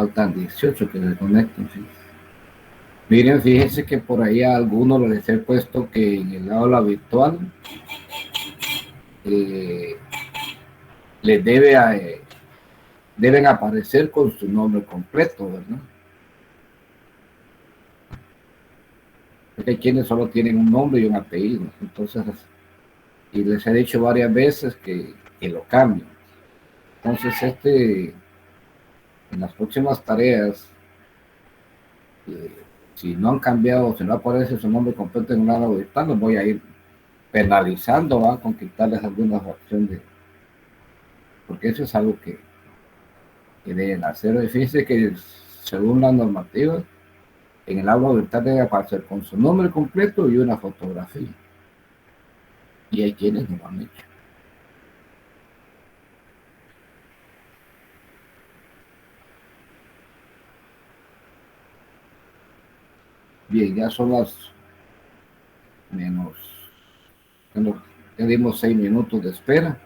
Faltan 18 que se conecten. ¿Sí? Miren, fíjense que por ahí a algunos les he puesto que en el aula virtual les deben aparecer con su nombre completo, ¿verdad? Porque hay quienes solo tienen un nombre y un apellido. Entonces, y les he dicho varias veces que lo cambien. Entonces, en las próximas tareas, si no han cambiado, si no aparece su nombre completo en un aula virtual, los voy a ir penalizando, ¿va? Con quitarles alguna fracción de, porque eso es algo que deben hacer. Fíjense que según las normativas, en el aula virtual debe aparecer con su nombre completo y una fotografía. Y hay quienes no lo han hecho. Bien, ya son las menos, ya dimos 6 minutos de espera.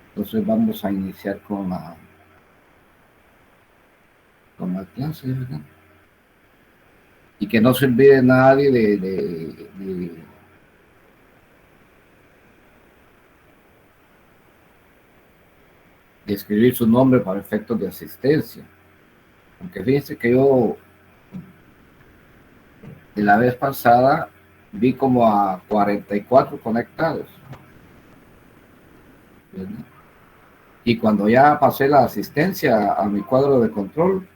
Entonces vamos a iniciar con la clase, ¿verdad? Y que no se olvide nadie de escribir su nombre para efectos de asistencia. Aunque fíjense que yo de la vez pasada vi como a 44 conectados. ¿Verdad? Y cuando ya pasé la asistencia a mi cuadro de control,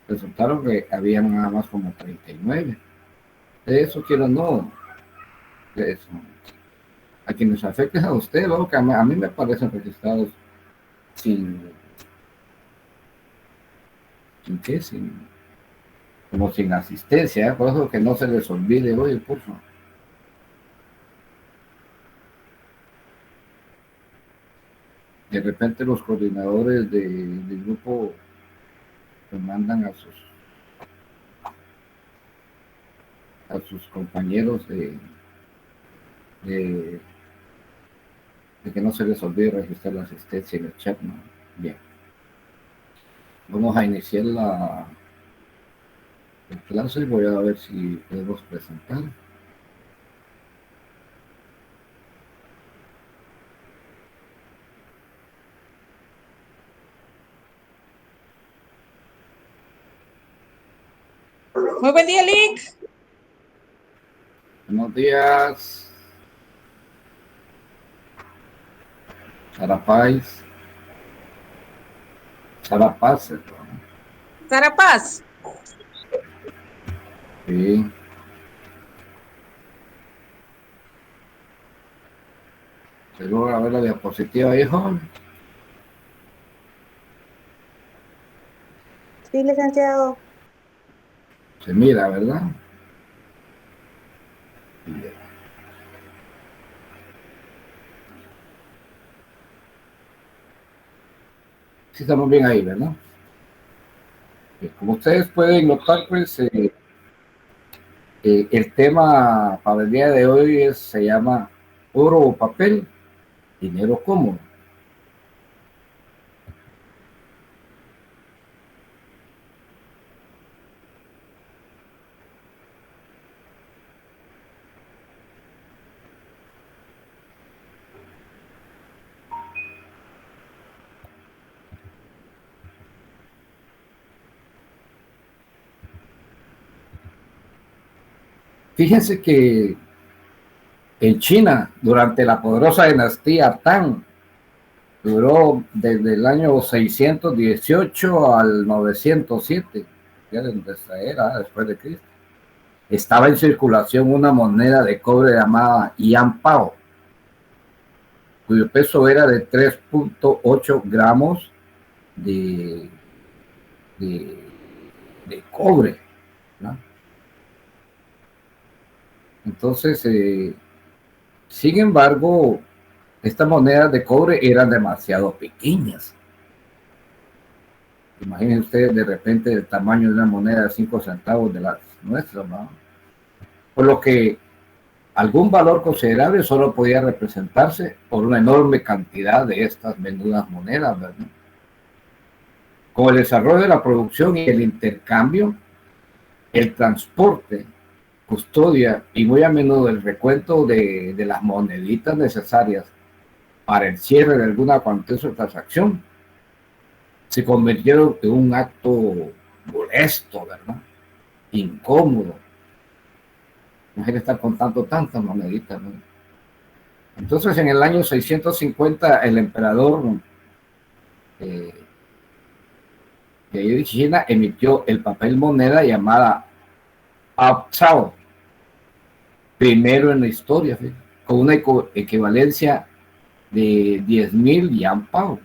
resultaron que había nada más como 39. De eso quiero no. De eso. A quienes afecten a usted, ¿no? Que a mí me parecen registrados sin qué, como sin asistencia, ¿eh? Por eso que no se les olvide, oye, por favor. De repente los coordinadores del grupo le mandan a sus compañeros de que no se les olvide registrar la asistencia en el chat, ¿no? Bien. Vamos a iniciar la clase. Voy a ver si podemos presentar. Muy buen día, Lick. Buenos días. Sara Paz. Sara Paz, ¿no? Sara Paz. Sí. ¿Se logra ver la diapositiva, hijo? Sí, licenciado. Se mira, ¿verdad? Bien. Sí, estamos bien ahí, ¿verdad? Bien. Como ustedes pueden notar, pues el tema para el día de hoy se llama oro o papel, dinero cómodo. Fíjense que en China, durante la poderosa dinastía Tang, duró desde el año 618 al 907, ya de nuestra era, después de Cristo. Estaba en circulación una moneda de cobre llamada Yan Pao, cuyo peso era de 3.8 gramos de cobre, ¿no? Entonces, sin embargo, estas monedas de cobre eran demasiado pequeñas. Imaginen ustedes de repente el tamaño de una moneda de 5 centavos de las nuestras, ¿no? Por lo que algún valor considerable solo podía representarse por una enorme cantidad de estas menudas monedas, ¿verdad? Con el desarrollo de la producción y el intercambio, el transporte, custodia y muy a menudo el recuento de las moneditas necesarias para el cierre de alguna cuantiosa transacción se convirtieron en un acto molesto, ¿verdad? Incómodo. Imagínate estar contando tantas moneditas, ¿no? Entonces, en el año 650, el emperador de China emitió el papel moneda llamada Apzao, primero en la historia, ¿sí? Con una equivalencia de 10,000 Yan Pao,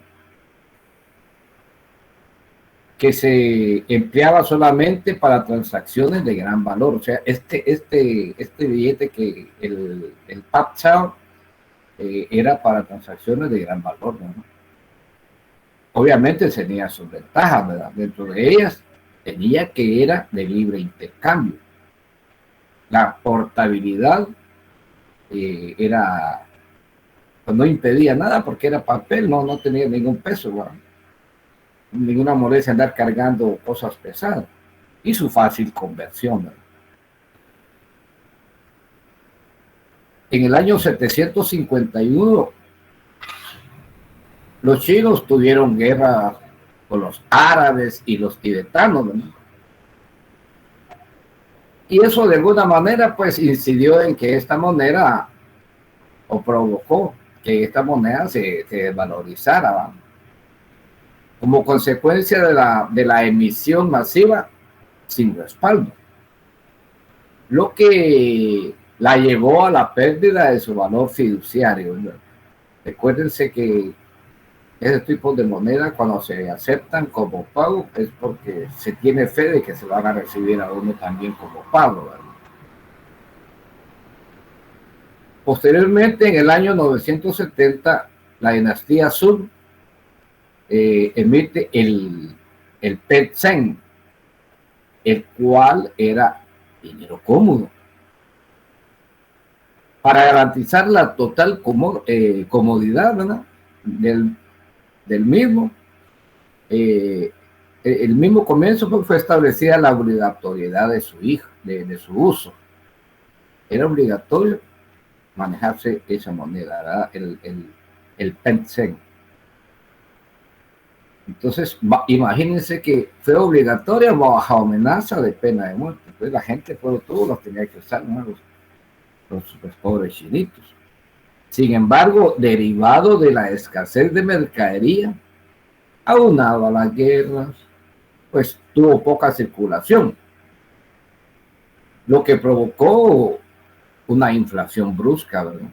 que se empleaba solamente para transacciones de gran valor. O sea, este billete que el Apzao era para transacciones de gran valor, ¿no? Obviamente tenía sus ventajas, ¿verdad? Dentro de ellas tenía que era de libre intercambio. La portabilidad era, pues no impedía nada porque era papel, no tenía ningún peso, ¿verdad? Ninguna molestia andar cargando cosas pesadas y su fácil conversión, ¿verdad? En el año 751 los chinos tuvieron guerra con los árabes y los tibetanos, ¿verdad? Y eso de alguna manera pues incidió en que esta moneda, o provocó que esta moneda se desvalorizara, ¿verdad? Como consecuencia de la emisión masiva sin respaldo, lo que la llevó a la pérdida de su valor fiduciario, ¿verdad? Recuérdense que ese tipo de moneda, cuando se aceptan como pago, es porque se tiene fe de que se van a recibir a uno también como pago, ¿verdad? Posteriormente, en el año 970, la dinastía Sung emite el Petzen, el cual era dinero cómodo. Para garantizar la total comodidad, ¿verdad? del mismo, el mismo comienzo fue establecida la obligatoriedad de su hijo, de su uso. Era obligatorio manejarse esa moneda, ¿verdad? El Petzen. Entonces, imagínense que fue obligatoria bajo amenaza de pena de muerte. Entonces la gente, todos los tenía que usar, ¿no? Los pobres chinitos. Sin embargo, derivado de la escasez de mercadería, aunado a las guerras, pues tuvo poca circulación, lo que provocó una inflación brusca, ¿verdad?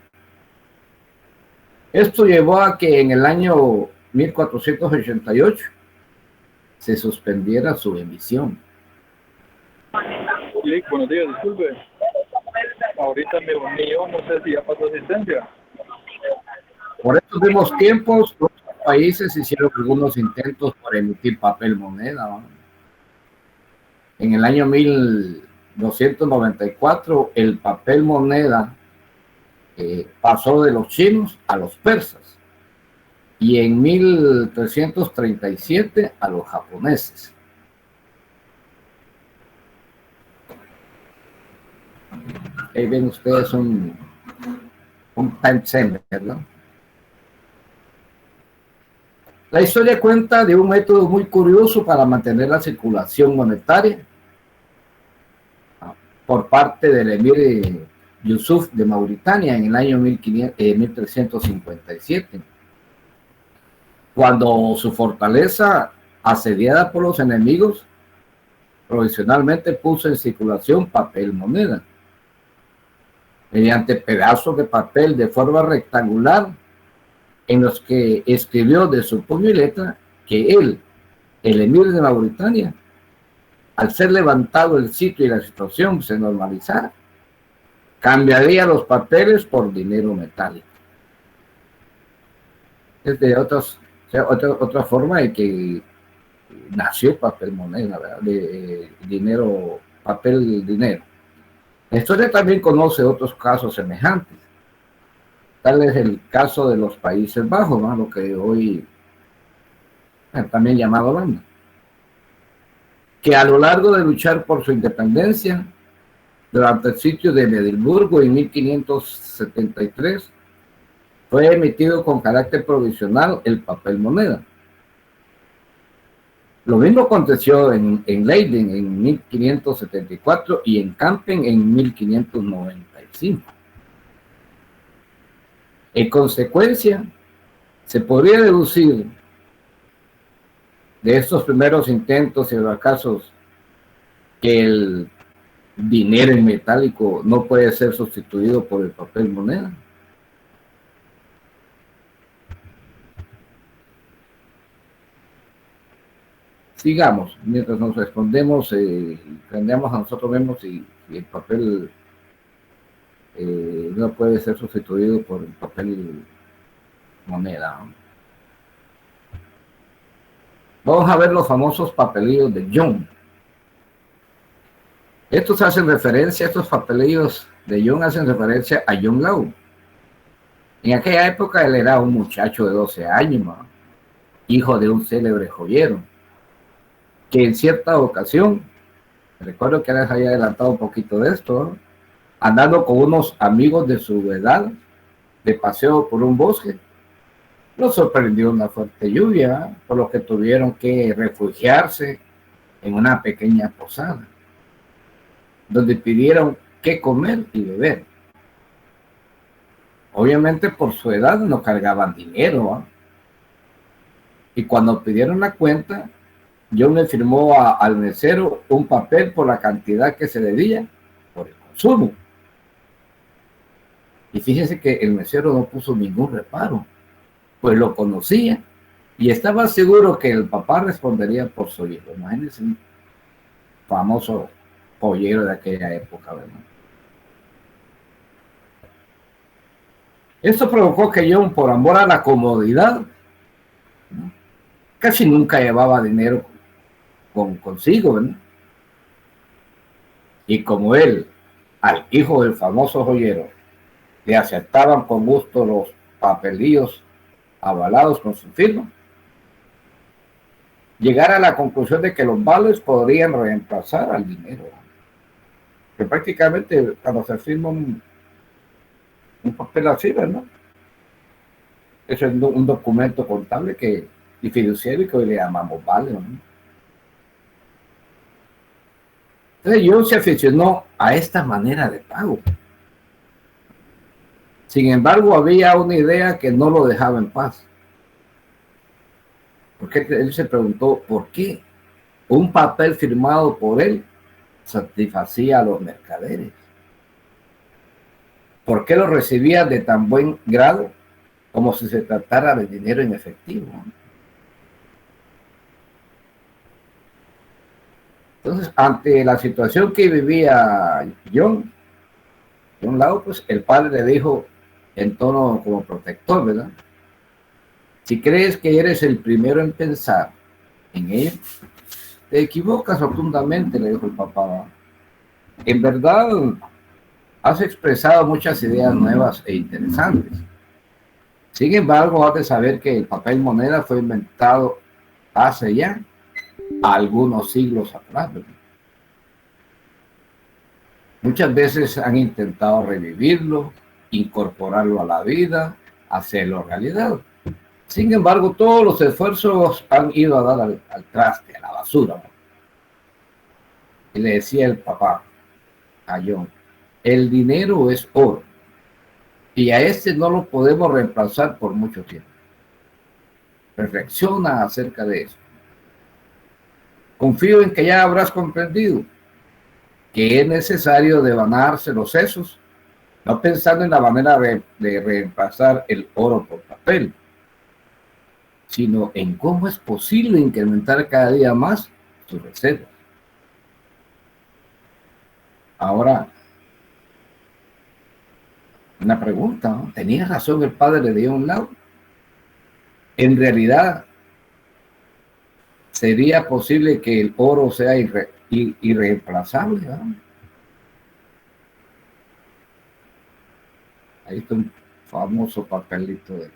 Esto llevó a que en el año 1488 se suspendiera su emisión. Sí, buenos días, disculpe. Ahorita me uní yo, no sé si ya pasó asistencia. Por estos mismos tiempos, otros países hicieron algunos intentos por emitir papel moneda, ¿no? En el año 1294, el papel moneda pasó de los chinos a los persas y en 1337 a los japoneses. Ahí ven ustedes un Petzen, ¿verdad? La historia cuenta de un método muy curioso para mantener la circulación monetaria por parte del emir Yusuf de Mauritania en el año 1357, cuando su fortaleza, asediada por los enemigos, provisionalmente puso en circulación papel moneda mediante pedazos de papel de forma rectangular en los que escribió de su puño y letra que él, el emir de Mauritania, al ser levantado el sitio y la situación se normalizara, cambiaría los papeles por dinero metálico. Es de otra forma de que nació papel moneda, ¿verdad? De dinero, papel dinero. La historia también conoce otros casos semejantes. Tal es el caso de los Países Bajos, ¿no? Lo que hoy también llamado Holanda. que a lo largo de luchar por su independencia, durante el sitio de Edimburgo en 1573, fue emitido con carácter provisional el papel moneda. Lo mismo aconteció en Leiden en 1574 y en Kampen en 1595. En consecuencia, se podría deducir de estos primeros intentos y fracasos que el dinero en metálico no puede ser sustituido por el papel moneda. Sigamos, mientras nos respondemos, aprendemos a nosotros mismos si el papel no puede ser sustituido por el papel moneda. Vamos a ver los famosos papelillos de John. Estos papelillos de John hacen referencia a John Law. En aquella época él era un muchacho de 12 años, ¿no? Hijo de un célebre joyero, que en cierta ocasión, recuerdo que les había adelantado un poquito de esto, ¿no? Andando con unos amigos de su edad, de paseo por un bosque, los sorprendió una fuerte lluvia, por lo que tuvieron que refugiarse en una pequeña posada, donde pidieron qué comer y beber. Obviamente por su edad no cargaban dinero, ¿no? Y cuando pidieron la cuenta, John le firmó al mesero un papel por la cantidad que se debía por el consumo. Y fíjese que el mesero no puso ningún reparo, pues lo conocía y estaba seguro que el papá respondería por su hijo. Imagínense, un famoso pollero de aquella época, ¿verdad? Esto provocó que John, por amor a la comodidad, casi nunca llevaba dinero consigo, ¿verdad? Y como él, al hijo del famoso joyero, le aceptaban con gusto los papelillos avalados con su firma, llegar a la conclusión de que los vales podrían reemplazar al dinero. Que prácticamente cuando se firma un papel así, ¿verdad? Eso es un documento contable y fiduciario que hoy le llamamos vale, ¿no? Entonces John se aficionó a esta manera de pago. Sin embargo, había una idea que no lo dejaba en paz. Porque él se preguntó por qué un papel firmado por él satisfacía a los mercaderes. ¿Por qué lo recibía de tan buen grado como si se tratara de dinero en efectivo? Entonces, ante la situación que vivía John Law, pues el padre le dijo en tono como protector, ¿verdad? Si crees que eres el primero en pensar en ello, te equivocas rotundamente, le dijo el papá. En verdad, has expresado muchas ideas nuevas e interesantes. Sin embargo, has de saber que el papel moneda fue inventado hace ya algunos siglos atrás, ¿verdad? Muchas veces han intentado revivirlo, incorporarlo a la vida, hacerlo realidad. Sin embargo, todos los esfuerzos han ido a dar al traste, a la basura. Y le decía el papá a John, el dinero es oro y a este no lo podemos reemplazar por mucho tiempo. Reflexiona acerca de eso. Confío en que ya habrás comprendido que es necesario devanarse los sesos, no pensando en la manera de reemplazar el oro por papel, sino en cómo es posible incrementar cada día más sus reservas. Ahora, una pregunta, ¿no? ¿Tenía razón el padre de John Law? En realidad, ¿sería posible que el oro sea irreemplazable, ¿no? Ahí está un famoso papelito de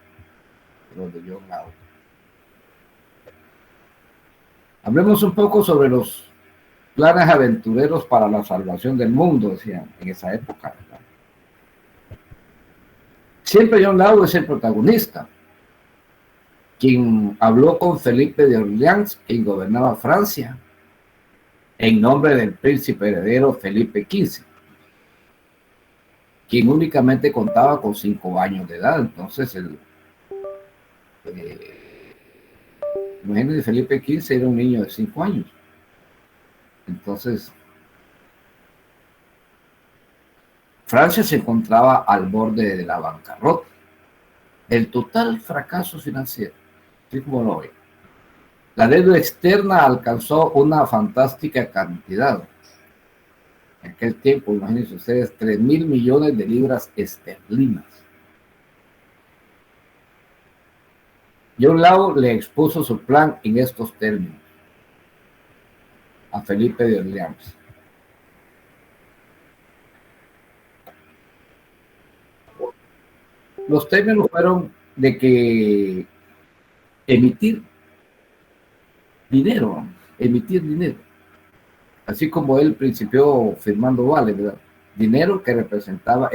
John Law. Hablemos un poco sobre los planes aventureros para la salvación del mundo, decían en esa época, ¿verdad? Siempre John Law es el protagonista, quien habló con Felipe de Orleans, quien gobernaba Francia, en nombre del príncipe heredero Felipe XV, quien únicamente contaba con 5 años de edad. Entonces, imagínense, Felipe XV era un niño de 5 años. Entonces, Francia se encontraba al borde de la bancarrota, el total fracaso financiero, así como lo ve. La deuda externa alcanzó una fantástica cantidad. En aquel tiempo, imagínense ustedes, 3.000 millones de libras esterlinas. John Law le expuso su plan en estos términos a Felipe de Orleans. Los términos fueron de que emitir dinero, así como él principió firmando vales, ¿verdad? Dinero que representaba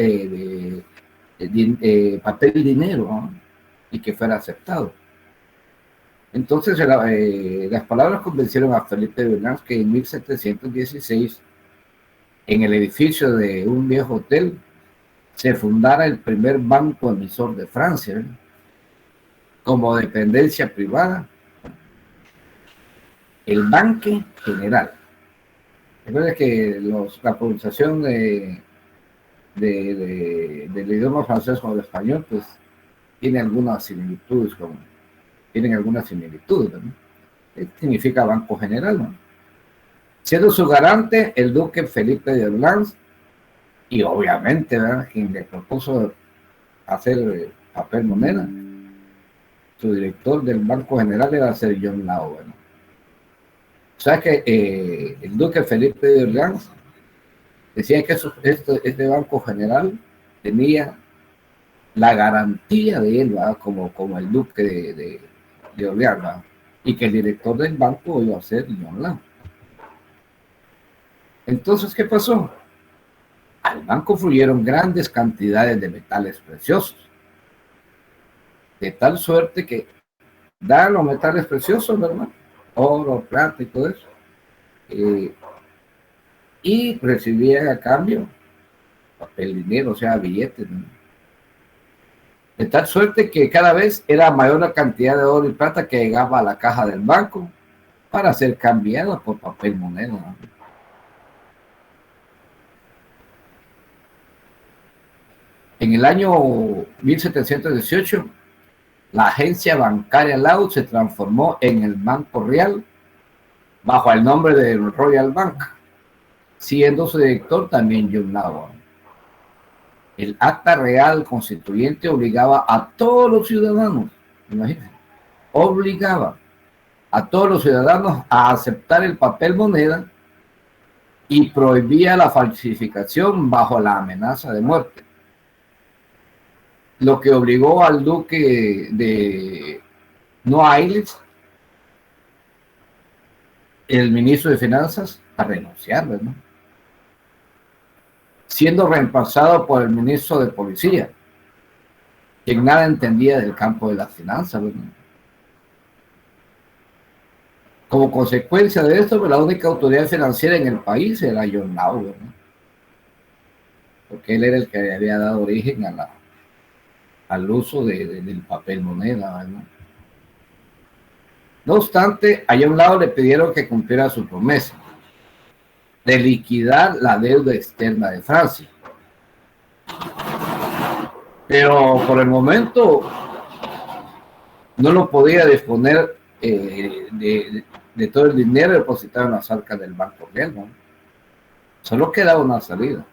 papel dinero, ¿no? Y que fuera aceptado. Entonces las palabras convencieron a Felipe de Orleans que en 1716, en el edificio de un viejo hotel, se fundara el primer banco emisor de Francia, ¿verdad? Como dependencia privada, el Banque General. Recuerda que la pronunciación del idioma francés con el español, pues, tienen algunas similitudes, ¿no? Significa Banco General, ¿no? Siendo su garante el duque Felipe de Orleans, y obviamente, ¿verdad?, quien le propuso hacer papel moneda, su director del Banco General era Sir John Law, ¿no? O sea que el duque Felipe de Orleans decía que este Banco General tenía la garantía de él, ¿verdad?, como el duque de Orleans, ¿verdad?, y que el director del banco iba a ser John Law. Entonces, ¿qué pasó? Al banco fluyeron grandes cantidades de metales preciosos, de tal suerte que dan los metales preciosos, ¿verdad?, oro, plata y todo eso, y recibían a cambio papel dinero, o sea, billetes, ¿no? De tal suerte que cada vez era mayor la cantidad de oro y plata que llegaba a la caja del banco para ser cambiada por papel moneda, ¿no? En el año 1718, la agencia bancaria Law se transformó en el Banco Real bajo el nombre de Royal Bank, siendo su director también John Law. El acta real constituyente obligaba a todos los ciudadanos, imagínense, obligaba a todos los ciudadanos a aceptar el papel moneda y prohibía la falsificación bajo la amenaza de muerte, lo que obligó al duque de Noailles, el ministro de Finanzas, a renunciar, ¿no?, siendo reemplazado por el ministro de Policía, quien nada entendía del campo de las finanzas, ¿no? Como consecuencia de esto, la única autoridad financiera en el país era John Law, ¿no?, porque él era el que había dado origen al uso del papel moneda, ¿no? No obstante, a John Law le pidieron que cumpliera su promesa de liquidar la deuda externa de Francia. Pero por el momento no lo podía disponer de todo el dinero depositado en las arcas del Banco Real, ¿no? Solo quedaba una salida: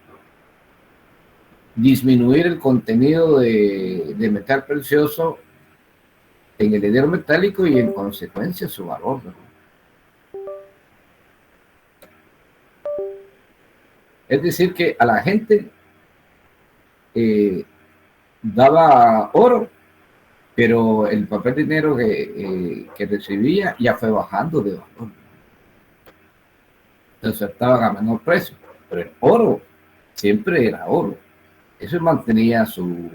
disminuir el contenido de metal precioso en el dinero metálico y en consecuencia su valor, ¿no? Es decir, que a la gente daba oro, pero el papel dinero que recibía ya fue bajando de valor. se ofertaban a menor precio, pero el oro siempre era oro. Eso mantenía su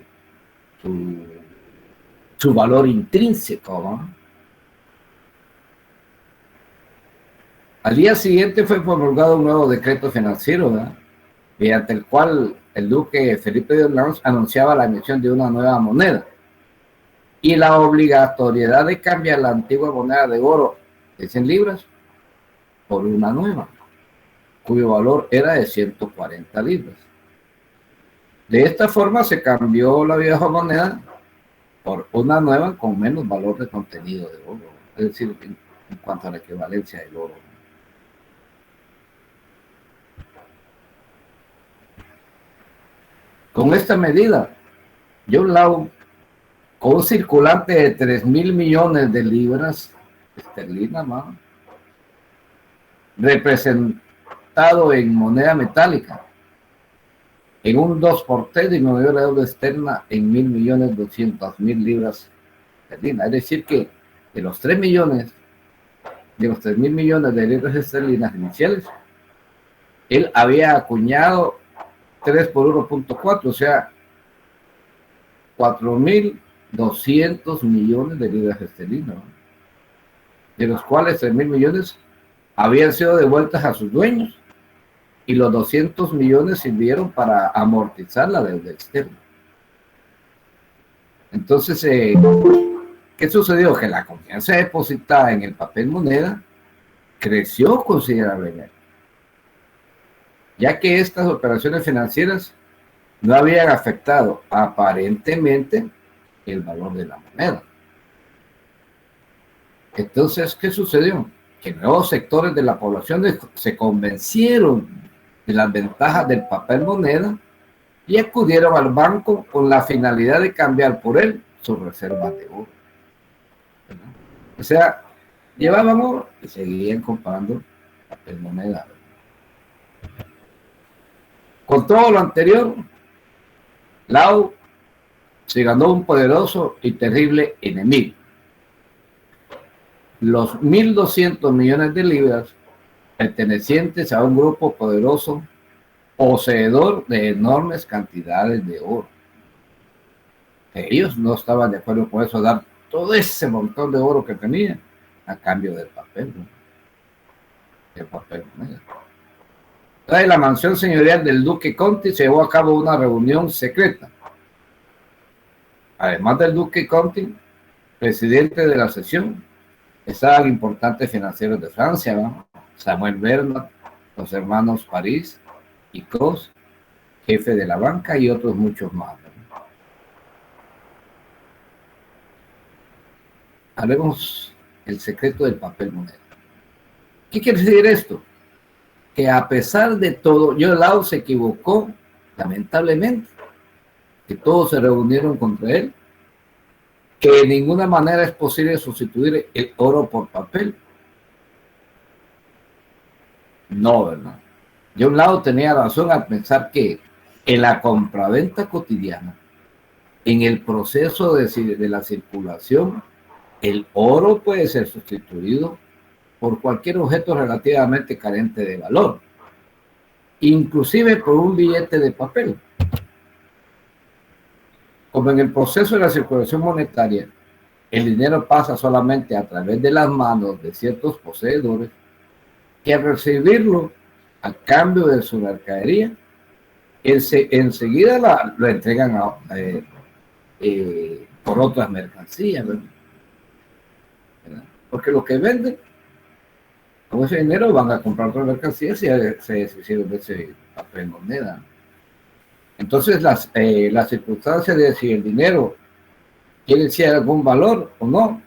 valor intrínseco, ¿no? Al día siguiente fue promulgado un nuevo decreto financiero, ¿verdad?, mediante el cual el duque Felipe de Orleans anunciaba la emisión de una nueva moneda y la obligatoriedad de cambiar la antigua moneda de oro de 100 libras por una nueva, cuyo valor era de 140 libras. De esta forma se cambió la vieja moneda por una nueva con menos valor de contenido de oro, es decir, en cuanto a la equivalencia del oro. Con esta medida, John Law, con un circulante de 3.000 millones de libras esterlinas, ¿no?, representado en moneda metálica, en un 2x3, disminuyó la deuda externa en 1.200.000 libras esterlinas. Es decir que de los 3 millones, de los 3.000 millones de libras esterlinas iniciales, él había acuñado 3 por 1.4, o sea, 4.200 millones de libras esterlinas, ¿no?, de los cuales 3.000 millones habían sido devueltas a sus dueños y los 200 millones sirvieron para amortizar la deuda externa. Entonces, ¿qué sucedió? Que la confianza depositada en el papel moneda creció considerablemente, ya que estas operaciones financieras no habían afectado aparentemente el valor de la moneda. Entonces, ¿qué sucedió? Que nuevos sectores de la población se convencieron de las ventajas del papel moneda y acudieron al banco con la finalidad de cambiar por él sus reservas de oro. O sea, llevaban oro y seguían comprando papel moneda. Con todo lo anterior, Law se ganó un poderoso y terrible enemigo: los 1.200 millones de libras pertenecientes a un grupo poderoso poseedor de enormes cantidades de oro. Ellos no estaban de acuerdo con eso, dar todo ese montón de oro que tenían a cambio del papel, ¿no?, el papel moneda. En la mansión señorial del duque Conti se llevó a cabo una reunión secreta. Además del duque Conti, presidente de la sesión, estaban importantes financieros de Francia, ¿no?, Samuel Bernard, los hermanos París y Cos, jefe de la banca, y otros muchos más, ¿no? Hablemos el secreto del papel moneda. ¿Qué quiere decir esto? Que a pesar de todo, John Law se equivocó, lamentablemente, que todos se reunieron contra él, que de ninguna manera es posible sustituir el oro por papel. No, ¿verdad? John Law tenía razón al pensar que en la compraventa cotidiana, en el proceso de la circulación, el oro puede ser sustituido por cualquier objeto relativamente carente de valor, inclusive por un billete de papel. Como en el proceso de la circulación monetaria, el dinero pasa solamente a través de las manos de ciertos poseedores, que al recibirlo a cambio de su mercadería, enseguida lo entregan por otras mercancías, ¿verdad? Porque lo que venden con ese dinero van a comprar otras mercancías y se deshicieron de ese papel moneda. Entonces las circunstancias de si el dinero tiene decir algún valor o no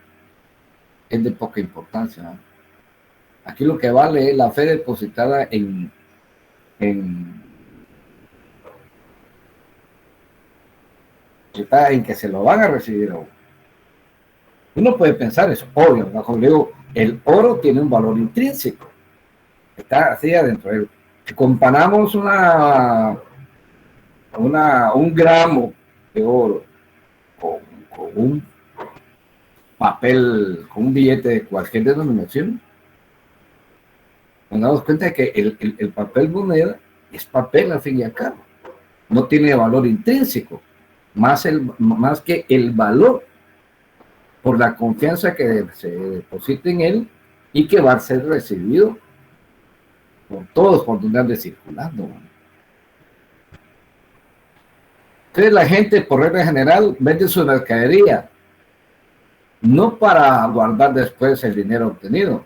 es de poca importancia, ¿no? Aquí lo que vale es la fe depositada en que se lo van a recibir a uno. Uno puede pensar, es obvio, ¿no? Como digo, el oro tiene un valor intrínseco, está así adentro de él. Si comparamos un gramo de oro con un papel, con un billete de cualquier denominación, nos damos cuenta de que el papel moneda es papel al fin y al cabo. No tiene valor intrínseco, más que el valor por la confianza que se deposita en él y que va a ser recibido por todos por donde ande circulando. Entonces la gente, por regla general, vende su mercadería no para guardar después el dinero obtenido,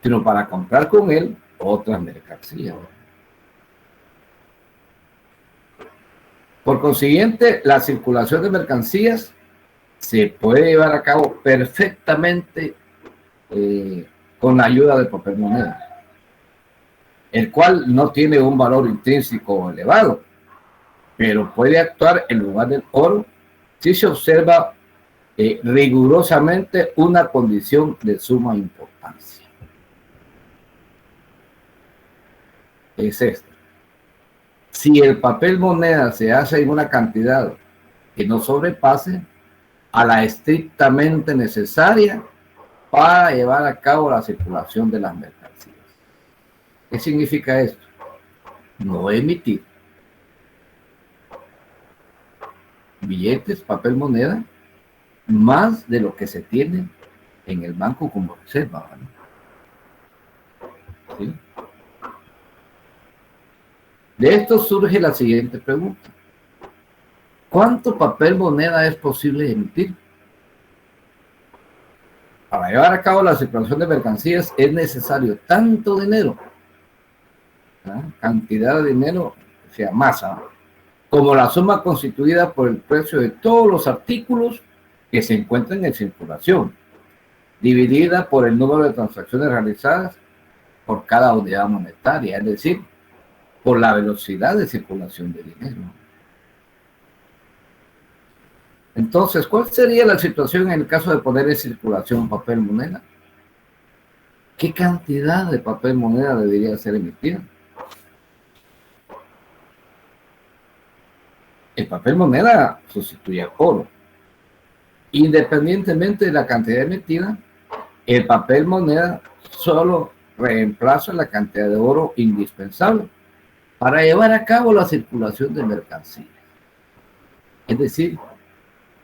sino para comprar con él otras mercancías. Por consiguiente, la circulación de mercancías se puede llevar a cabo perfectamente con la ayuda del papel moneda, el cual no tiene un valor intrínseco elevado, pero puede actuar en lugar del oro si se observa rigurosamente una condición de suma importancia. Es esta: si el papel moneda se hace en una cantidad que no sobrepase a la estrictamente necesaria para llevar a cabo la circulación de las mercancías. ¿Qué significa esto? No emitir billetes, papel moneda, más de lo que se tiene en el banco como reserva, ¿vale? ¿Sí? De esto surge la siguiente pregunta: ¿cuánto papel moneda es posible emitir? Para llevar a cabo la circulación de mercancías es necesario tanto dinero, cantidad de dinero, o sea, masa, como la suma constituida por el precio de todos los artículos que se encuentran en circulación, dividida por el número de transacciones realizadas por cada unidad monetaria, es decir, por la velocidad de circulación de dinero. Entonces, ¿cuál sería la situación en el caso de poner en circulación papel moneda? ¿Qué cantidad de papel moneda debería ser emitida? El papel moneda sustituye al oro. Independientemente de la cantidad emitida, el papel moneda solo reemplaza la cantidad de oro indispensable para llevar a cabo la circulación de mercancías. Es decir,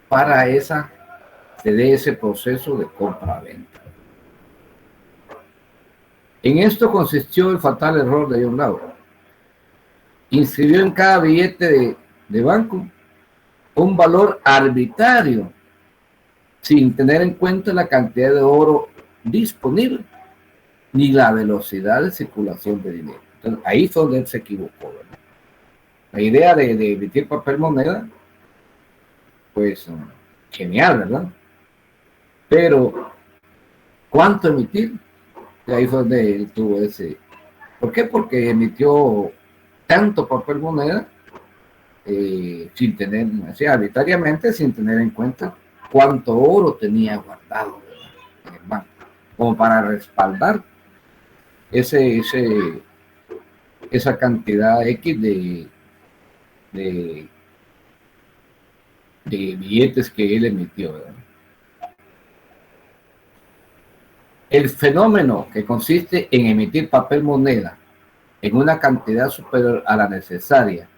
para se dé ese proceso de compra-venta. En esto consistió el fatal error de John Law. Inscribió en cada billete de banco un valor arbitrario sin tener en cuenta la cantidad de oro disponible ni la velocidad de circulación de dinero. Entonces, ahí fue donde él se equivocó, ¿verdad? La idea de emitir papel moneda, pues genial, ¿verdad? Pero ¿cuánto emitir? Y ahí fue donde él tuvo ese. ¿Por qué? Porque emitió tanto papel moneda sin tener, o sea, arbitrariamente, sin tener en cuenta cuánto oro tenía guardado, ¿verdad?, en el banco, como para respaldar esa cantidad X de billetes que él emitió, ¿verdad? El fenómeno que consiste en emitir papel moneda en una cantidad superior a la necesaria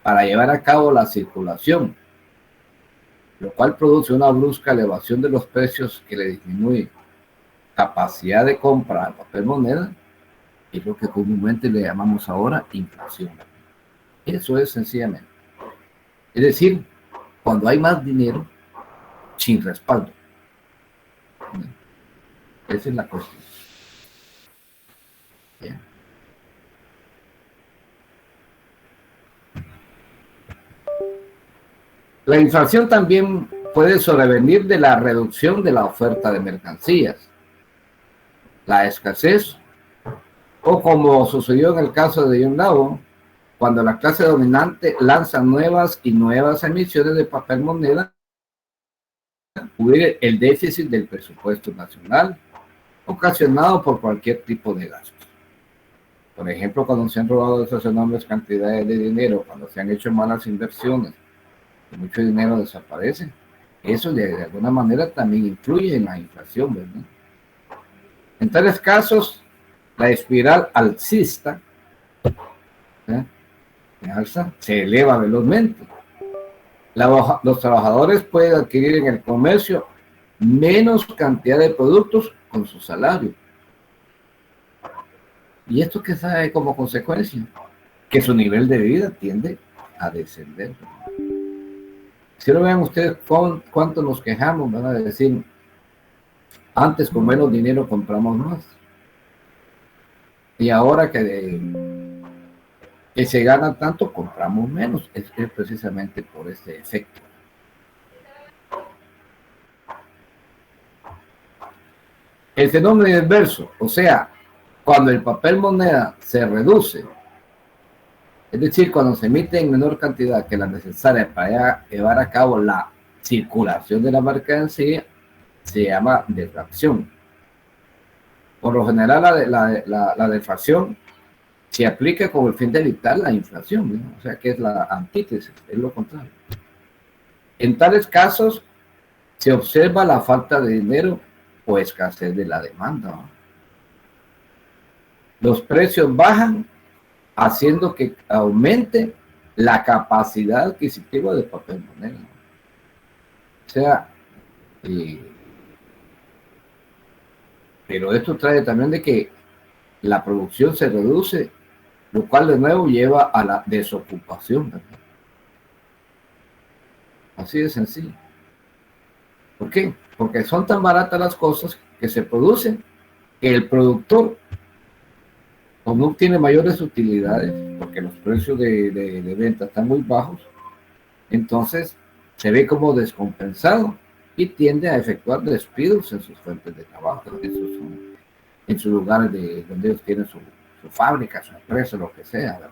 para llevar a cabo la circulación, lo cual produce una brusca elevación de los precios que le disminuye capacidad de compra al papel moneda, es lo que comúnmente le llamamos ahora inflación. Eso es sencillamente. Es decir, cuando hay más dinero sin respaldo. Esa es la cuestión. Bien. La inflación también puede sobrevenir de la reducción de la oferta de mercancías, la escasez, o como sucedió en el caso de John Law, cuando la clase dominante lanza nuevas y nuevas emisiones de papel moneda, cubrir el déficit del presupuesto nacional ocasionado por cualquier tipo de gasto. Por ejemplo, cuando se han robado esas enormes cantidades de dinero, cuando se han hecho malas inversiones, y mucho dinero desaparece, eso de alguna manera también influye en la inflación, ¿verdad? En tales casos, la espiral alcista, ¿eh? Se eleva velozmente. Los trabajadores pueden adquirir en el comercio menos cantidad de productos con su salario. ¿Y esto qué trae como consecuencia? Que su nivel de vida tiende a descender. Si lo vean ustedes cuánto nos quejamos, van a decir, antes con menos dinero compramos más. Y ahora que se gana tanto, compramos menos. Es precisamente por este efecto. El fenómeno inverso, o sea, cuando el papel moneda se reduce, es decir, cuando se emite en menor cantidad que la necesaria para llevar a cabo la circulación de la mercancía, se llama deflación. Por lo general, la deflación se aplica con el fin de evitar la inflación, ¿no? O sea, que es la antítesis, es lo contrario. En tales casos, se observa la falta de dinero o escasez de la demanda, ¿no? Los precios bajan, haciendo que aumente la capacidad adquisitiva de papel moneda. O sea, pero esto trae también de que la producción se reduce, lo cual de nuevo lleva a la desocupación, ¿verdad? Así de sencillo. ¿Por qué? Porque son tan baratas las cosas que se producen que el productor, como obtiene mayores utilidades, porque los precios de venta están muy bajos, entonces se ve como descompensado y tiende a efectuar despidos en sus fuentes de trabajo, en sus lugares donde ellos tienen su fábrica, su empresa, lo que sea, ¿verdad?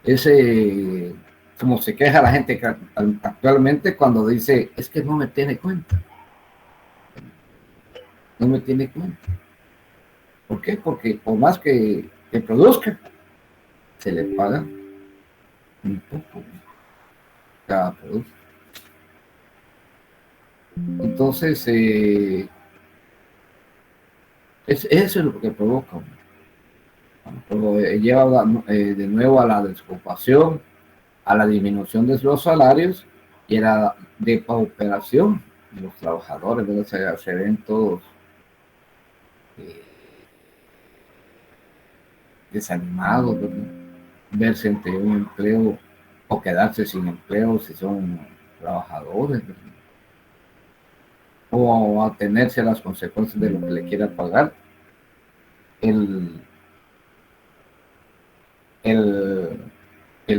Ese, como se queja la gente actualmente cuando dice, es que no me tiene cuenta. No me tiene cuenta. ¿Por qué? Porque por más que produzca, se le paga un poco cada producto. Entonces, eso es lo que provoca. Lleva de nuevo a la desocupación, a la disminución de los salarios y a la depauperación de los trabajadores, ¿verdad? Se ven todos desanimados, ¿verdad? Verse entre un empleo o quedarse sin empleo si son trabajadores, ¿verdad? O atenerse a las consecuencias de lo que le quiera pagar el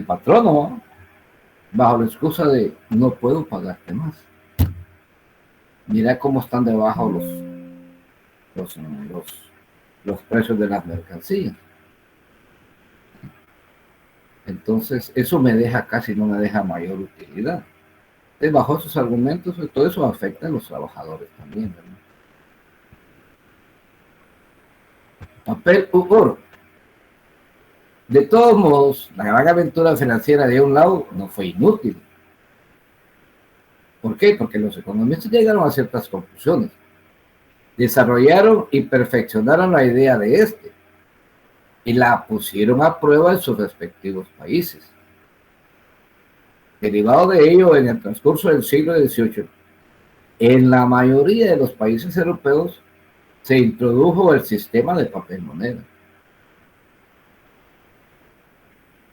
patrono, ¿no? Bajo la excusa de no puedo pagarte más. Mira cómo están debajo los precios de las mercancías. Entonces, eso no me deja mayor utilidad. Entonces, bajo esos argumentos, todo eso afecta a los trabajadores también, ¿verdad? Papel u oro. De todos modos, la gran aventura financiera de un lado no fue inútil. ¿Por qué? Porque los economistas llegaron a ciertas conclusiones. Desarrollaron y perfeccionaron la idea de este y la pusieron a prueba en sus respectivos países. Derivado de ello, en el transcurso del siglo XVIII, en la mayoría de los países europeos se introdujo el sistema de papel moneda.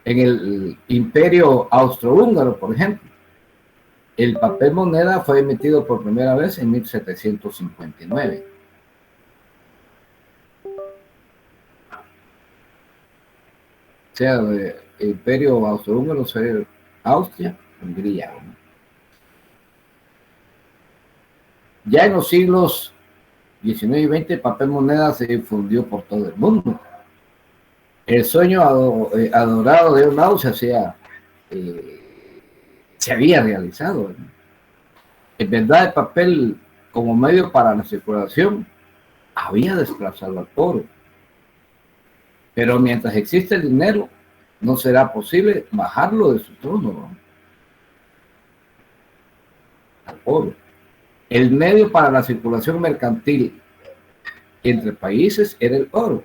En el Imperio Austrohúngaro, por ejemplo, el papel moneda fue emitido por primera vez en 1759. O sea, el Imperio Austrohúngaro fue Austria, Hungría, ¿no? Ya en los siglos XIX y XX, el papel moneda se difundió por todo el mundo. El sueño adorado de un lado se había realizado, ¿no? En verdad, el papel como medio para la circulación había desplazado al oro. Pero mientras existe el dinero, no será posible bajarlo de su trono, ¿no? Al oro. El medio para la circulación mercantil entre países era el oro.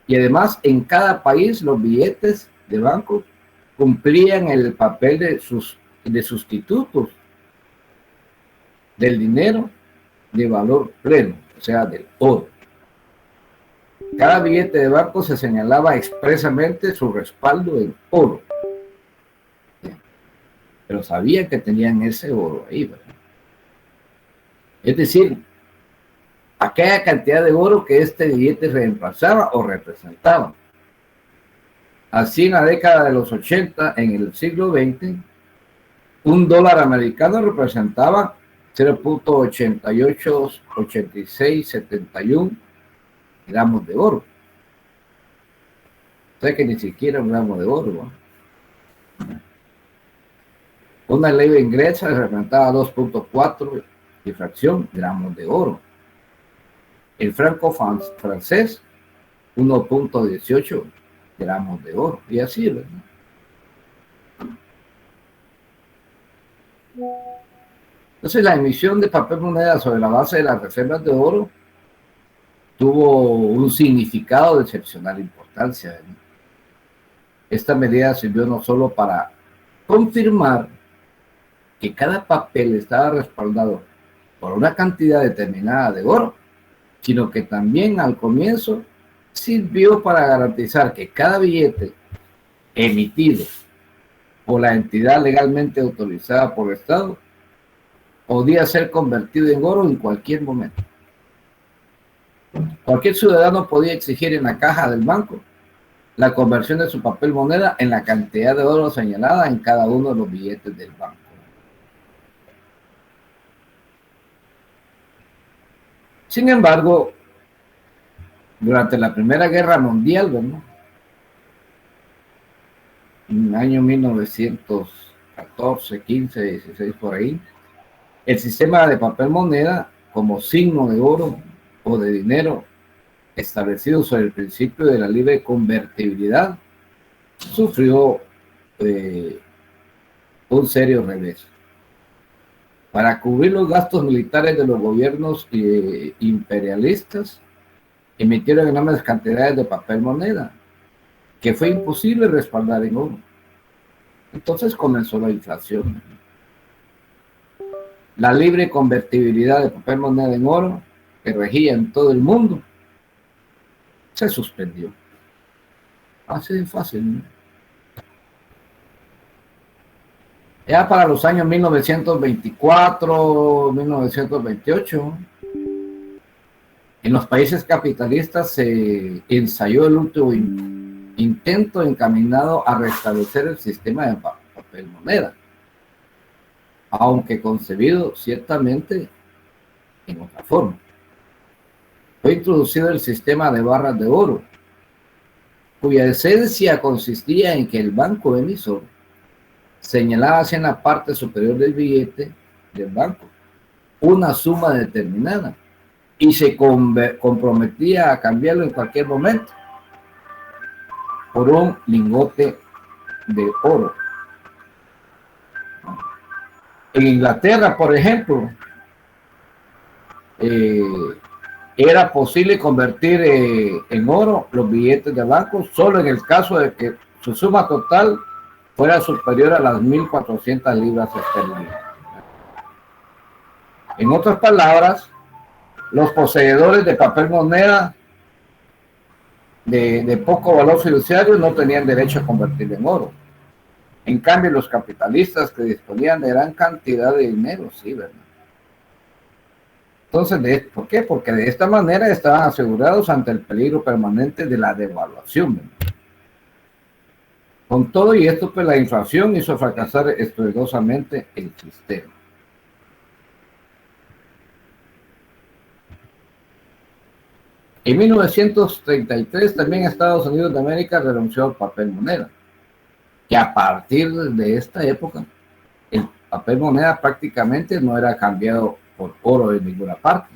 Y además en cada país los billetes de banco cumplían el papel de sustitutos del dinero de valor pleno, o sea, del oro. Cada billete de banco se señalaba expresamente su respaldo en oro. Pero sabían que tenían ese oro ahí, ¿verdad? Es decir, aquella cantidad de oro que este billete reemplazaba o representaba. Así en la década de los 80, en el siglo XX, un dólar americano representaba 0.888671 gramos de oro. O sea que ni siquiera un gramo de oro, ¿no? Una libra inglesa representaba 2.4 y fracción gramos de oro. El franco francés, 1.18 gramos de oro. Y así, ¿verdad? Entonces la emisión de papel moneda sobre la base de las reservas de oro tuvo un significado de excepcional importancia, ¿verdad? Esta medida sirvió no solo para confirmar que cada papel estaba respaldado por una cantidad determinada de oro, sino que también al comienzo sirvió para garantizar que cada billete emitido por la entidad legalmente autorizada por el Estado podía ser convertido en oro en cualquier momento. Cualquier ciudadano podía exigir en la caja del banco la conversión de su papel moneda en la cantidad de oro señalada en cada uno de los billetes del banco. Sin embargo, durante la Primera Guerra Mundial, ¿no?, en el año 1914, 15, 16, por ahí, el sistema de papel moneda como signo de oro o de dinero establecido sobre el principio de la libre convertibilidad sufrió un serio revés. Para cubrir los gastos militares de los gobiernos imperialistas, emitieron enormes cantidades de papel moneda, que fue imposible respaldar en oro. Entonces comenzó la inflación. La libre convertibilidad de papel moneda en oro, que regía en todo el mundo, se suspendió. Así de fácil, ¿no? Ya para los años 1924, 1928, en los países capitalistas se ensayó el último intento encaminado a restablecer el sistema de papel moneda, aunque concebido ciertamente en otra forma. Fue introducido el sistema de barras de oro, cuya esencia consistía en que el banco emisor señalaba hacia en la parte superior del billete del banco una suma determinada y se comprometía a cambiarlo en cualquier momento por un lingote de oro. En Inglaterra, por ejemplo, era posible convertir en oro los billetes de banco solo en el caso de que su suma total fuera superior a las 1.400 libras esterlinas. En otras palabras, los poseedores de papel moneda de poco valor fiduciario no tenían derecho a convertirlo en oro. En cambio, los capitalistas que disponían de gran cantidad de dinero, sí, ¿verdad? Entonces, ¿por qué? Porque de esta manera estaban asegurados ante el peligro permanente de la devaluación, ¿verdad? Con todo y esto, pues la inflación hizo fracasar estruendosamente el sistema. En 1933 también Estados Unidos de América renunció al papel moneda, que a partir de esta época el papel moneda prácticamente no era cambiado por oro en ninguna parte,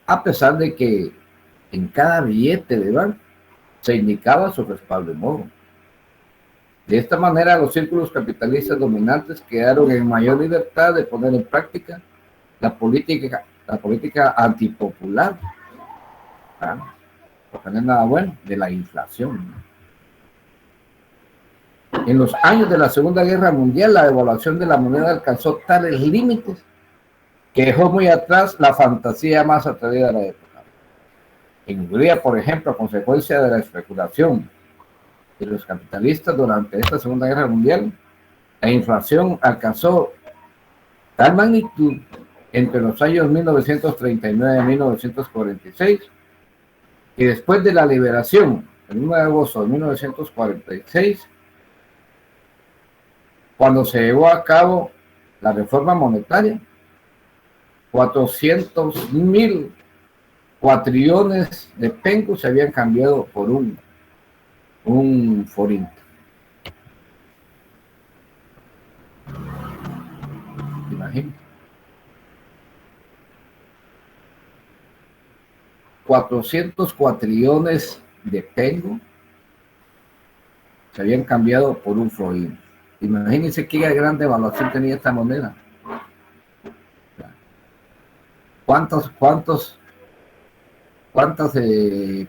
a pesar de que en cada billete de banco se indicaba su respaldo en oro. De esta manera, los círculos capitalistas dominantes quedaron en mayor libertad de poner en práctica la política antipopular ¿verdad? Porque no es nada bueno, de la inflación. En los años de la Segunda Guerra Mundial, la devaluación de la moneda alcanzó tales límites que dejó muy atrás la fantasía más atrevida de la época. En Hungría, por ejemplo, a consecuencia de la especulación de los capitalistas durante esta Segunda Guerra Mundial, la inflación alcanzó tal magnitud entre los años 1939 y 1946 que después de la liberación, el 1 de agosto de 1946, cuando se llevó a cabo la reforma monetaria, 400.000 cuatrillones de pencos se habían cambiado por un forint. Imagínate. 400 cuatrillones de pengo se habían cambiado por un forint. Imagínense qué gran devaluación tenía esta moneda. ¿Cuántos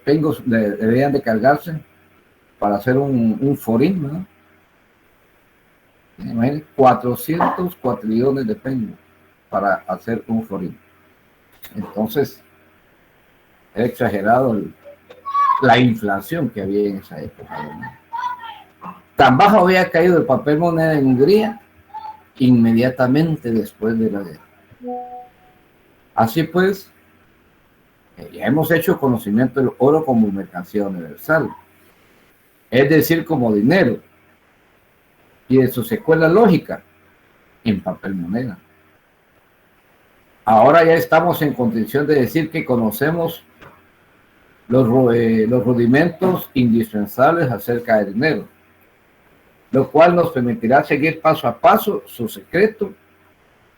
pengos deberían de cargarse para hacer un forint, ¿no? Imagínense, 400 cuatrillones de pengos para hacer un forint. Entonces, es exagerado la inflación que había en esa época, ¿no? Tan bajo había caído el papel moneda en Hungría inmediatamente después de la guerra. Así pues, ya hemos hecho conocimiento del oro como mercancía universal, es decir, como dinero, y de su secuela lógica en papel moneda. Ahora ya estamos en condición de decir que conocemos los rudimentos indispensables acerca del dinero, lo cual nos permitirá seguir paso a paso su secreto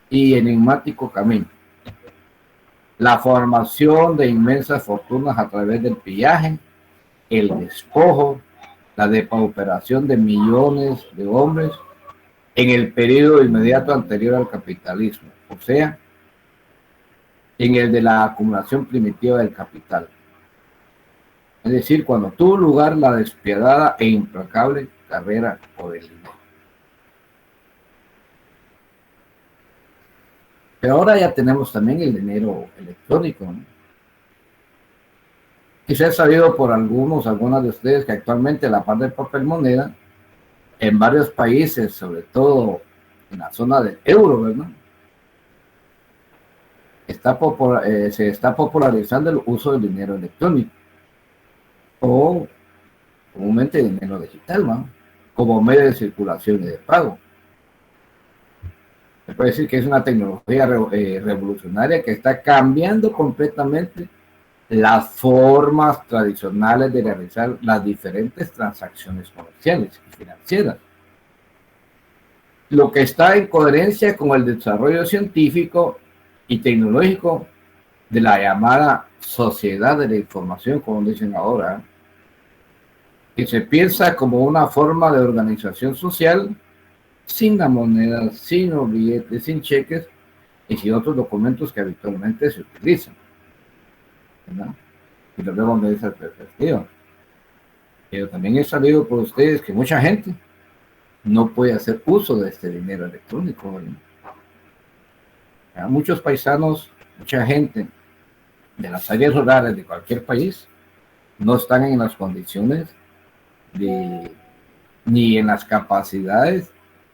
y enigmático camino. La formación de inmensas fortunas a través del pillaje, el despojo, la depauperación de millones de hombres en el periodo inmediato anterior al capitalismo, o sea, en el de la acumulación primitiva del capital. Es decir, cuando tuvo lugar la despiadada e implacable carrera por el dinero. Pero ahora ya tenemos también el dinero electrónico, ¿no? Quizás es sabido por algunas de ustedes, que actualmente la par del papel moneda, en varios países, sobre todo en la zona del euro, ¿verdad? Se está popularizando el uso del dinero electrónico, o comúnmente dinero digital, ¿no? Como medio de circulación y de pago. Se puede decir que es una tecnología revolucionaria que está cambiando completamente las formas tradicionales de realizar las diferentes transacciones comerciales y financieras, lo que está en coherencia con el desarrollo científico y tecnológico de la llamada sociedad de la información, como dicen ahora, que se piensa como una forma de organización social sin la moneda, sin los billetes, sin cheques y sin otros documentos que habitualmente se utilizan, ¿verdad? Y lo vemos de esa perspectiva. Pero también he sabido por ustedes que mucha gente no puede hacer uso de este dinero electrónico, ¿verdad? Muchos paisanos, mucha gente de las áreas rurales de cualquier país no están en las condiciones ni en las capacidades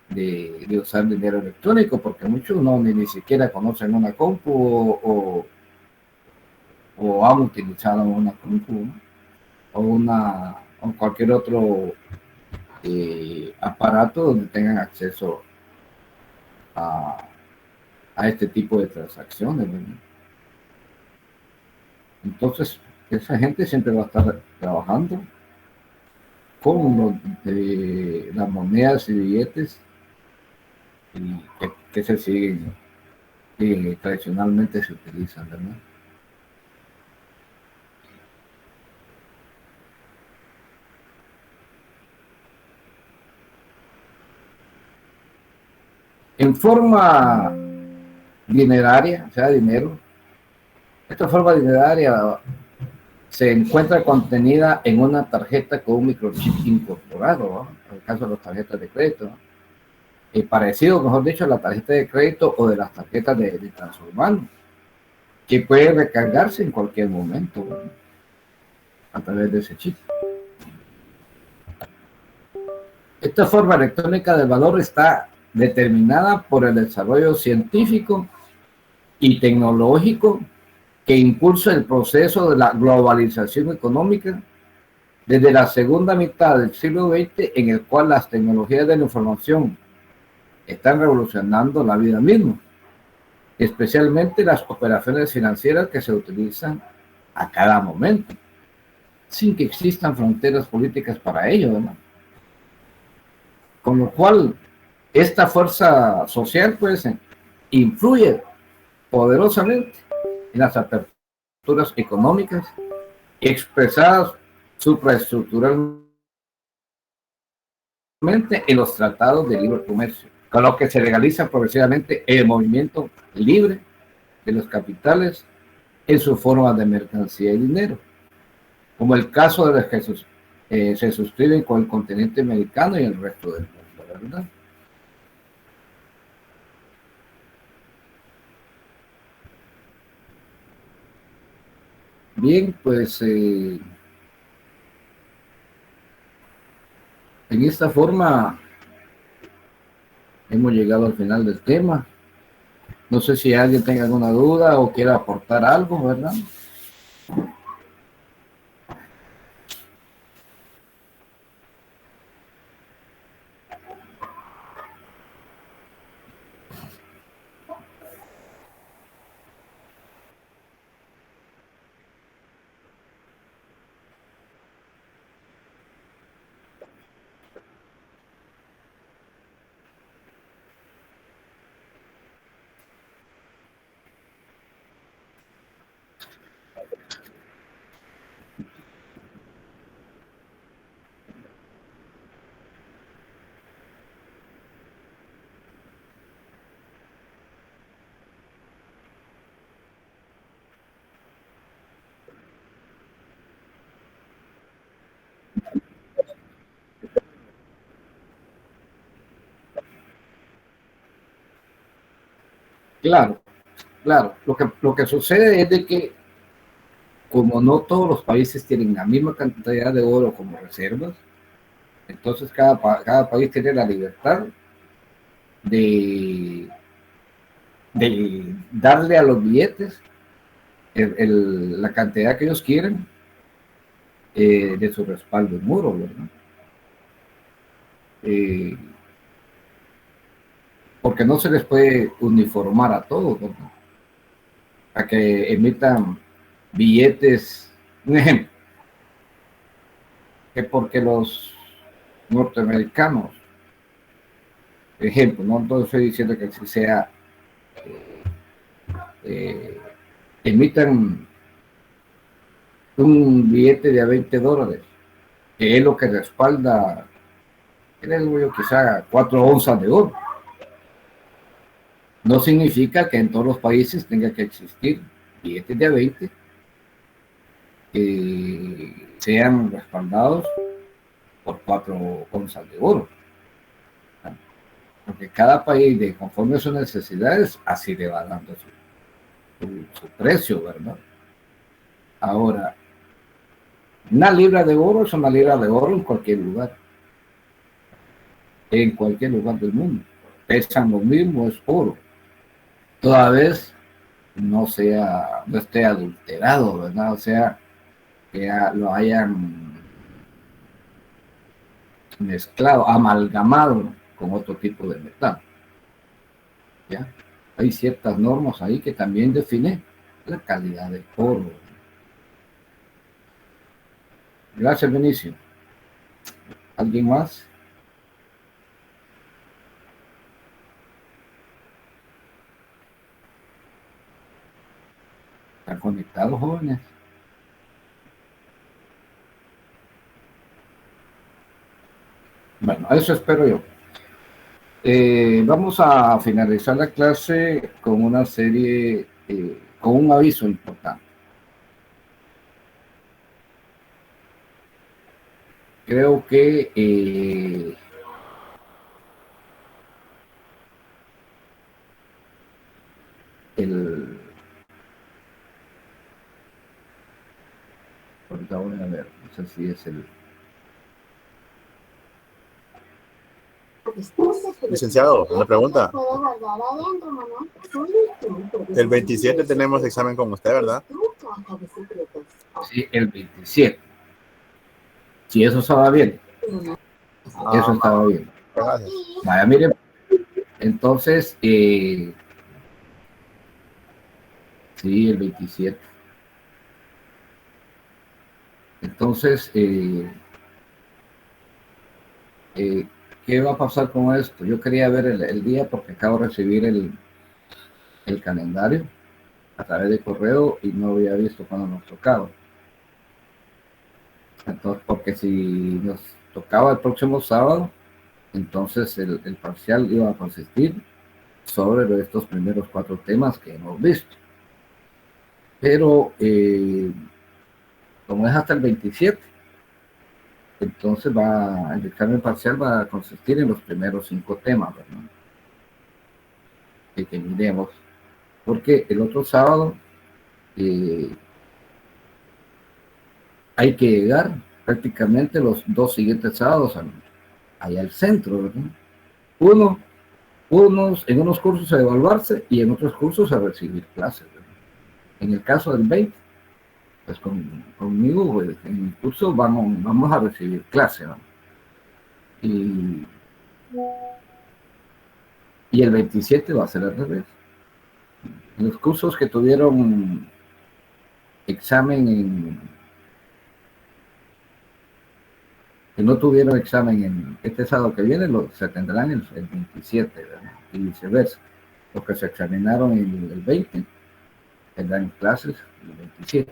de usar dinero electrónico, porque muchos ni siquiera conocen una compu o han utilizado una compu, ¿no? o cualquier otro aparato donde tengan acceso a este tipo de transacciones, ¿verdad? Entonces, esa gente siempre va a estar trabajando con las monedas y billetes que se siguen, que tradicionalmente se utilizan, ¿verdad? En forma dineraria, o sea, dinero, esta forma dineraria se encuentra contenida en una tarjeta con un microchip incorporado, ¿no? En el caso de las tarjetas de crédito, ¿no? Parecido, mejor dicho, a la tarjeta de crédito o de las tarjetas de transurbano, que puede recargarse en cualquier momento, ¿no? A través de ese chip. Esta forma electrónica del valor está determinada por el desarrollo científico y tecnológico que impulsa el proceso de la globalización económica desde la segunda mitad del siglo XX, en el cual las tecnologías de la información están revolucionando la vida misma, especialmente las operaciones financieras que se utilizan a cada momento, sin que existan fronteras políticas para ello, ¿no? Con lo cual, esta fuerza social, pues, influye poderosamente en las aperturas económicas expresadas supraestructuralmente en los tratados de libre comercio, con lo que se legaliza progresivamente el movimiento libre de los capitales en su forma de mercancía y dinero, como el caso de los que se suscriben con el continente americano y el resto del mundo, ¿verdad? Bien, pues en esta forma hemos llegado al final del tema. No sé si alguien tenga alguna duda o quiera aportar algo, ¿verdad? Claro, claro. Lo que sucede es de que como no todos los países tienen la misma cantidad de oro como reservas, entonces cada país tiene la libertad de, de darle a los billetes la cantidad que ellos quieren de su respaldo en muro, ¿verdad? Porque no se les puede uniformar a todos, ¿verdad? A que emitan billetes, un ejemplo, que porque los norteamericanos, ejemplo, no estoy diciendo que así sea, emitan un billete de a $20, que es lo que respalda, creo yo, quizá 4 onzas de oro. No significa que en todos los países tenga que existir billetes de a 20 que sean respaldados por 4 onzas de oro. Porque cada país, conforme a sus necesidades, así le va dando su precio, ¿verdad? Ahora, una libra de oro es una libra de oro en cualquier lugar del mundo. Pesan lo mismo, es oro. Toda vez no esté adulterado, ¿verdad? O sea, que lo hayan mezclado, amalgamado con otro tipo de metal. ¿Ya? Hay ciertas normas ahí que también definen la calidad del oro. Gracias, Benicio. ¿Alguien más? ¿Están conectados, jóvenes? Bueno, eso espero yo. Vamos a finalizar la clase con una serie, con un aviso importante. creo que ahorita voy a ver, no sé si es el... Licenciado, una pregunta. El 27 tenemos examen con usted, ¿verdad? Sí, el 27. Si eso estaba bien. Eso estaba bien. Gracias. Vaya, miren. Entonces, sí, el 27. Entonces, ¿qué va a pasar con esto? Yo quería ver el día porque acabo de recibir el calendario a través de correo y no había visto cuándo nos tocaba. Entonces, porque si nos tocaba el próximo sábado, entonces el parcial iba a consistir sobre estos primeros 4 temas que hemos visto. Pero como es hasta el 27, entonces el examen parcial va a consistir en los primeros 5 temas, ¿verdad? Que miremos. Porque el otro sábado hay que llegar prácticamente los 2 siguientes sábados allá al centro, ¿verdad? En unos cursos a evaluarse y en otros cursos a recibir clases, ¿verdad? En el caso del 20, pues conmigo, pues, en mi curso vamos a recibir clases, ¿no? Y el 27 va a ser al revés. En los cursos que tuvieron examen que no tuvieron examen en este sábado que viene, se tendrán el 27, ¿verdad? Y viceversa. Los que se examinaron el 20 tendrán clases el 27.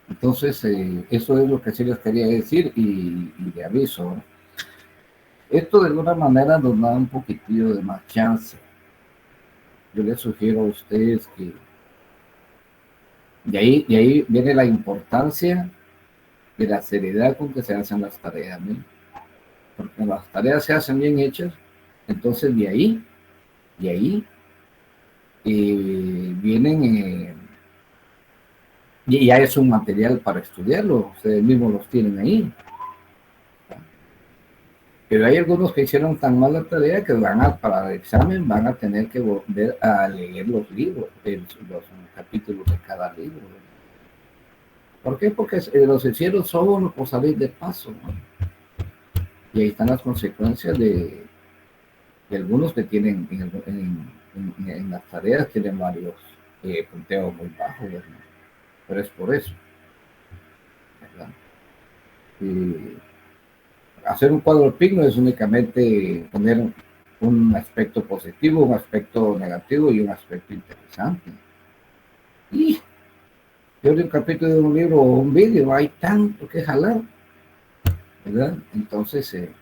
Entonces, eso es lo que sí les quería decir y de aviso, ¿no? Esto de alguna manera nos da un poquitillo de más chance. Yo les sugiero a ustedes que de ahí viene la importancia de la seriedad con que se hacen las tareas, ¿no? Porque las tareas se hacen bien hechas, entonces de ahí vienen, y ya es un material para estudiarlo, ustedes mismos los tienen ahí. Pero hay algunos que hicieron tan mal la tarea que para el examen van a tener que volver a leer los libros, los capítulos de cada libro. ¿Por qué? Porque los hicieron solo por salir de paso, ¿no? Y ahí están las consecuencias de algunos que tienen en las tareas tienen varios punteos muy bajos, ¿verdad? Pero es por eso, ¿verdad? Hacer un cuadro PIC no es únicamente poner un aspecto positivo, un aspecto negativo y un aspecto interesante. Y yo de un capítulo de un libro o un vídeo hay tanto que jalar, ¿verdad? Entonces, en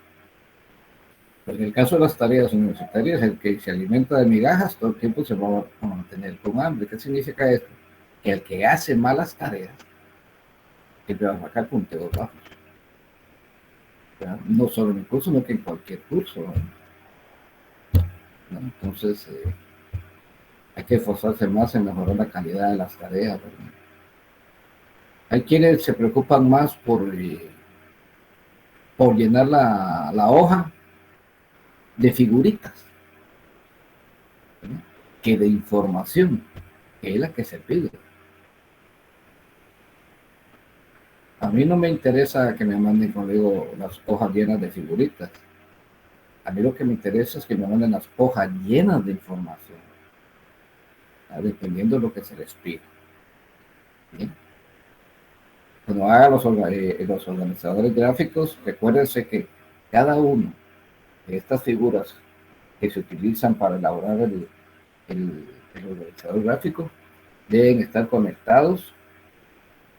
el caso de las tareas universitarias, el que se alimenta de migajas todo el tiempo se va a mantener con hambre. ¿Qué significa esto? Que el que hace malas tareas siempre va a sacar punteos bajos. ¿Verdad? No solo en el curso, sino que en cualquier curso, ¿no? Entonces, hay que esforzarse más en mejorar la calidad de las tareas, ¿verdad? Hay quienes se preocupan más por llenar la hoja de figuritas, ¿verdad? Que de información, que es la que se pide. A mí no me interesa que me manden conmigo las hojas llenas de figuritas. A mí lo que me interesa es que me manden las hojas llenas de información, ¿verdad? Dependiendo de lo que se les pide. ¿Bien? Cuando hagan los organizadores gráficos, recuérdense que cada una de estas figuras que se utilizan para elaborar el organizador gráfico deben estar conectados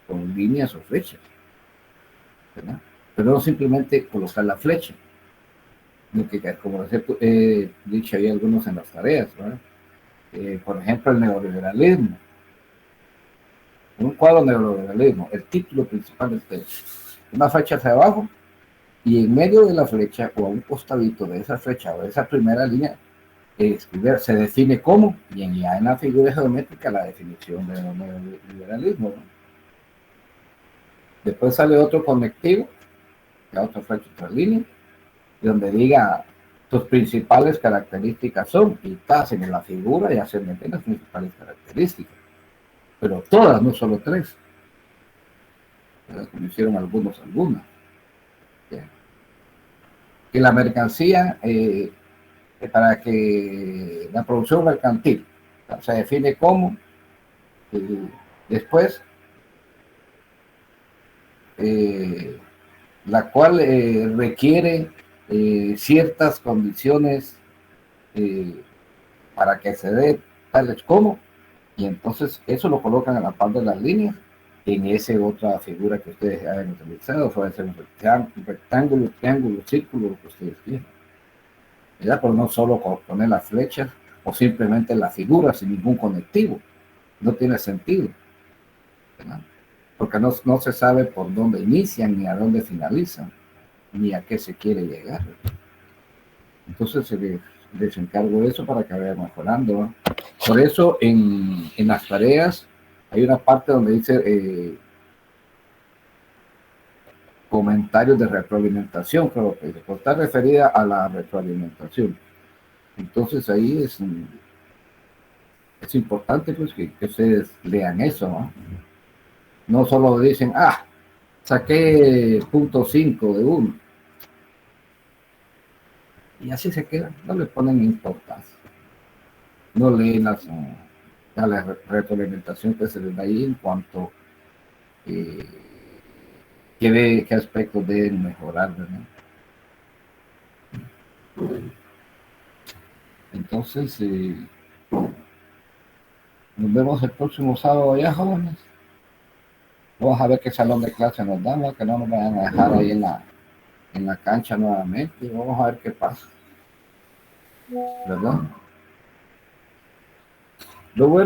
con líneas o flechas, ¿verdad? Pero no simplemente colocar la flecha, lo que, como les he dicho, hay algunos en las tareas, ¿verdad? Por ejemplo, el neoliberalismo. Un cuadro neoliberalismo, el título principal es este. una flecha hacia abajo, y en medio de la flecha o a un costadito de esa flecha o de esa primera línea se define cómo, y ya en la figura geométrica la definición del neoliberalismo, ¿no? Después sale otro conectivo, ya otra flecha, otra línea, donde diga sus principales características son, y pasen en la figura ya se meten las principales características, pero todas, no solo tres, como hicieron algunas. Bien. Que la mercancía, para que la producción mercantil se define como, después, la cual requiere ciertas condiciones para que se dé tales como, y entonces eso lo colocan a la par de las líneas en esa otra figura que ustedes hayan utilizado, puede ser un rectángulo, triángulo, círculo, lo que ustedes quieran, ¿verdad? Pero no solo poner las flechas o simplemente la figura sin ningún conectivo, no tiene sentido, ¿verdad? Porque no se sabe por dónde inician, ni a dónde finalizan, ni a qué se quiere llegar. Entonces les encargo eso para que vayan mejorando, ¿no? Por eso en las tareas hay una parte donde dice comentarios de retroalimentación, creo que está referida a la retroalimentación. Entonces ahí es importante pues que ustedes lean eso, ¿no? No solo dicen, saqué .5 de 1. Y así se quedan, no le ponen importancia. No leen la retroalimentación que se les da ahí en cuanto qué aspectos deben mejorar, ¿verdad? Entonces, nos vemos el próximo sábado ya, jóvenes. Vamos a ver qué salón de clase nos dan, ¿no? Que no nos vayan a dejar ahí en la cancha nuevamente. Vamos a ver qué pasa, ¿verdad? Lo bueno